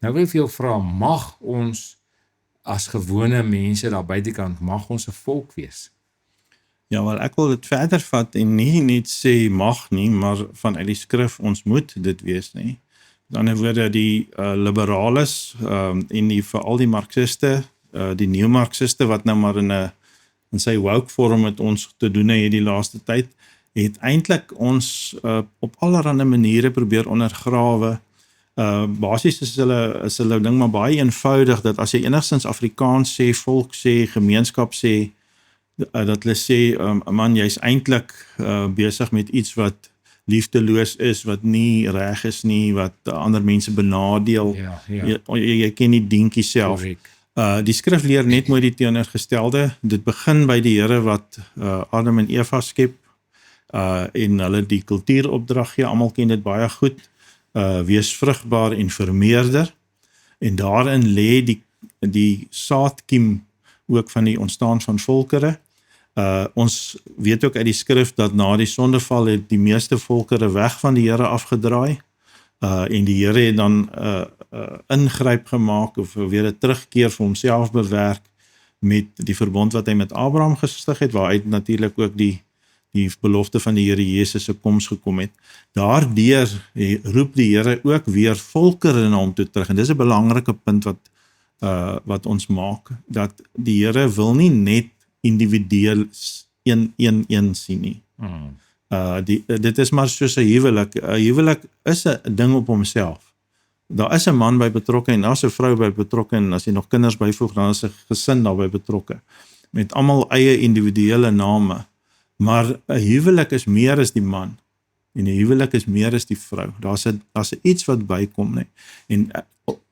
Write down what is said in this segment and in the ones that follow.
Nou wil ek vir jou vra, mag ons as gewone mense daar buitekant, mag ons 'n volk wees? Ja, wel ek wil dit verder vat en nie net sê mag nie, maar vanuit die skrif ons moet dit wees nie. Met ander woorde die liberales en veral die marxiste, die neomarxiste wat nou maar in sy woke vorm met ons te doen het die laaste tyd, het eintlik ons op allerlei maniere probeer ondergrawe. Basies is hulle ding maar baie eenvoudig dat as jy enigstens Afrikaans sê, volk sê, gemeenskap sê, dat hulle sê, man, jy's eintlik besig met iets wat liefdeloos is, wat nie reg is nie, wat ander mense benadeel. Ja. Jy ken nie dinkie self. Correct. Die skrif leer net mooi die teenoorgestelde. Dit begin by die Here wat Adam en Eva skep en hulle die kultuuropdrag gee. Almal ken dit baie goed. Wees vrugbaar en vermeerder. En daarin lê die saadkiem ook van die ontstaan van volkere. Ons weet ook uit die skrif dat na die sondeval het die meeste volkere weg van die Here afgedraai. En die Here het dan ingryp gemaak of weer 'n terugkeer vir homself bewerk met die verbond wat hy met Abraham gestig het, waaruit natuurlik ook die belofte van die Here Jesus se koms gekom het. Daardeur roep die Here ook weer volkere na hom toe terug. En dis 'n belangrike punt wat ons maak, dat die Here wil nie net individueel een sien nie. Dit is maar soos 'n huwelik. 'n Huwelik is 'n ding op homself. Daar is 'n man by betrokke en daar's 'n vrou by betrokke en as jy nog kinders byvoeg, dan is 'n gesin daarby betrokke. Met almal eie individuele name. Maar 'n huwelik is meer as die man. En 'n huwelik is meer as die vrou. Daar's 'n iets wat bykom, nee. En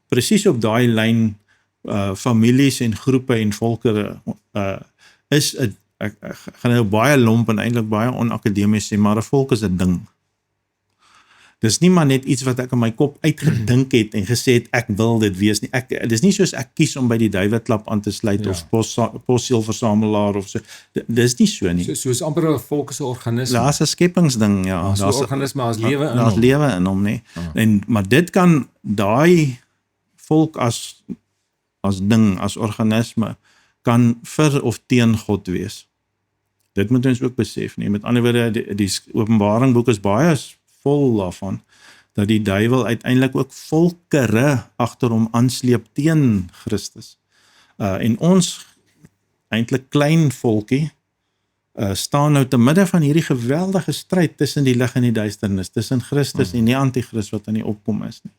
presies op daai lyn families en groepe en volkere is ek gaan nou baie lomp en eintlik baie onakademies sê, maar 'n volk is 'n ding. Dis nie maar net iets wat ek in my kop uitgedink het en gesê het ek wil dit wees nie. Dis nie soos ek kies om by die duiweklap aan te sluit of posseelversamelaar of so. Dis nie so nie. Soos amper 'n volk se organisme. Daar's 'n skepingsding, ja. Daar's 'n organisme, as lewe in hom. Daar's lewe in hom, nee. Maar dit kan daai volk as ding, as organisme kan vir of teen God wees. Dit moet ons ook besef, nie. Met ander woorde, die Openbaring boek is baie vol daarvan, dat die duiwel uiteindelik ook volkere agter hom aansleep teen Christus. En ons, eintlik klein volkie, staan nou te midde van hierdie geweldige stryd tussen die lig en die duisternis, tussen Christus en die anti-Christus wat aan die opkom is nie.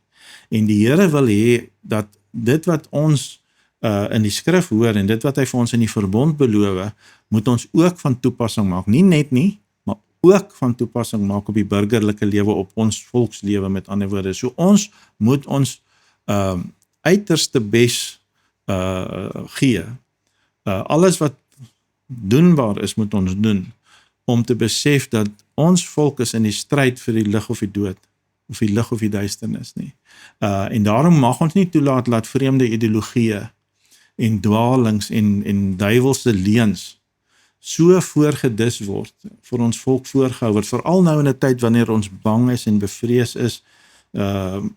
En die Here wil hê dat dit wat ons in die skrif hoor en dit wat hy vir ons in die verbond beloof, moet ons ook van toepassing maak. Nie net nie, maar ook van toepassing maak op die burgerlike lewe, op ons volkslewe, met ander woorde. So ons moet ons uiterste bes gee. Alles wat doenbaar is, moet ons doen, om te besef dat ons volk is in die stryd vir die lig of die dood, of die lig of die duisternis nie. En daarom mag ons nie toelaat dat vreemde ideologieë en dwaalings en duiwelse leuns so voorgedis word, vir ons volk voorgehou word, veral nou in 'n tyd wanneer ons bang is en bevrees is,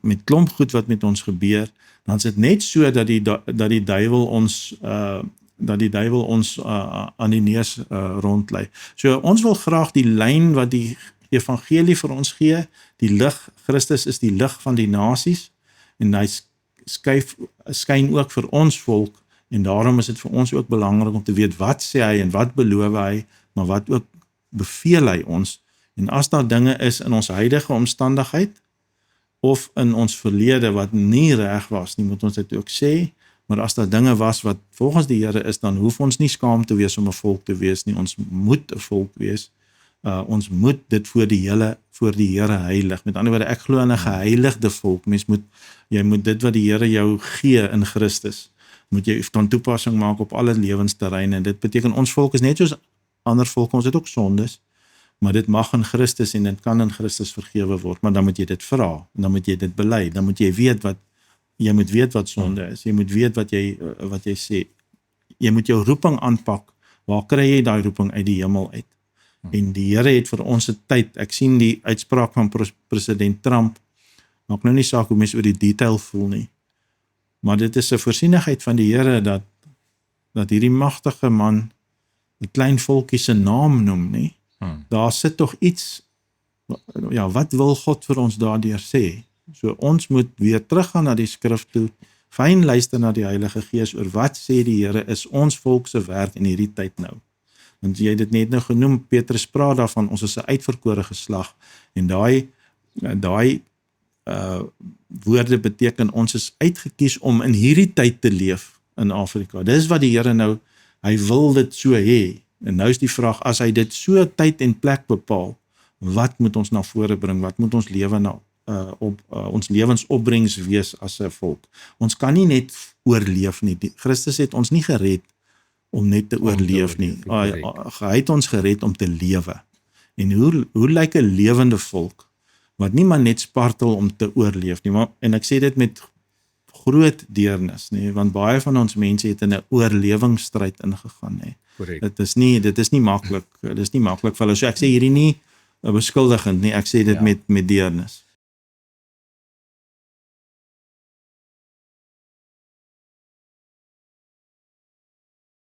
met klomp goed wat met ons gebeur, dan is dit net so dat die duiwel ons aan die neus rondlei. So ons wil graag die lyn wat die evangelie vir ons gee, die lig, Christus is die lig van die nasies, en hy skyn ook vir ons volk, en daarom is dit vir ons ook belangrik om te weet wat sê hy en wat beloof hy, maar wat ook beveel hy ons. En as daar dinge is in ons huidige omstandigheid of in ons verlede wat nie reg was nie, moet ons dit ook sê. Maar as daar dinge was wat volgens die Here is, dan hoef ons nie skaam te wees om 'n volk te wees nie. Ons moet 'n volk wees. Ons moet dit voor die Here heilig. Met ander woorde, ek glo in 'n geheiligde volk. Jy moet dit wat die Here jou gee in Christus, moet jy van toepassing maak op alle lewensterreine. Dit beteken ons volk is net soos ander volke, ons het ook sondes, maar dit mag in Christus en dit kan in Christus vergewe word, maar dan moet jy dit vra, en dan moet jy dit bely, dan moet jy weet wat sonde is, jy moet weet wat jy sê, jy moet jou roeping aanpak. Waar kry jy daai roeping? Uit die hemel uit. En die Here het vir ons 'n tyd, ek sien die uitspraak van president Trump, maak nou nie saak hoe mens oor die detail voel nie, Maar dit is 'n voorsienigheid van die Here dat hierdie magtige man 'n klein volkie se naam noem, nie? Daar sit tog iets, ja, wat wil God vir ons daardeur sê? So ons moet weer teruggaan na die skrif toe, fyn luister na die Heilige Gees oor wat sê die Here is ons volk se werk in hierdie tyd nou. Want jy het dit net nou genoem, Petrus praat daarvan, ons is 'n uitverkore geslag, en daai woorde beteken ons is uitgekies om in hierdie tyd te leef in Afrika. Dis wat die Here nou, hy wil dit so hê. En nou is die vraag, as hy dit so tyd en plek bepaal, wat moet ons na vore bring? Wat moet ons lewe na ons lewensopbrengs wees as 'n volk? Ons kan nie net oorleef nie. Christus het ons nie gered om net te oorleef nie. Hy het ons gered om te lewe. En hoe lyk 'n lewende volk wat nie maar net spartel om te oorleef nie, en ek sê dit met groot deernis, nie, want baie van ons mense het in 'n oorlewingsstryd ingegaan, nie. Dit is nie maklik vir hulle. So ek sê hierdie nie beskuldigend nie, ek sê dit met deernis.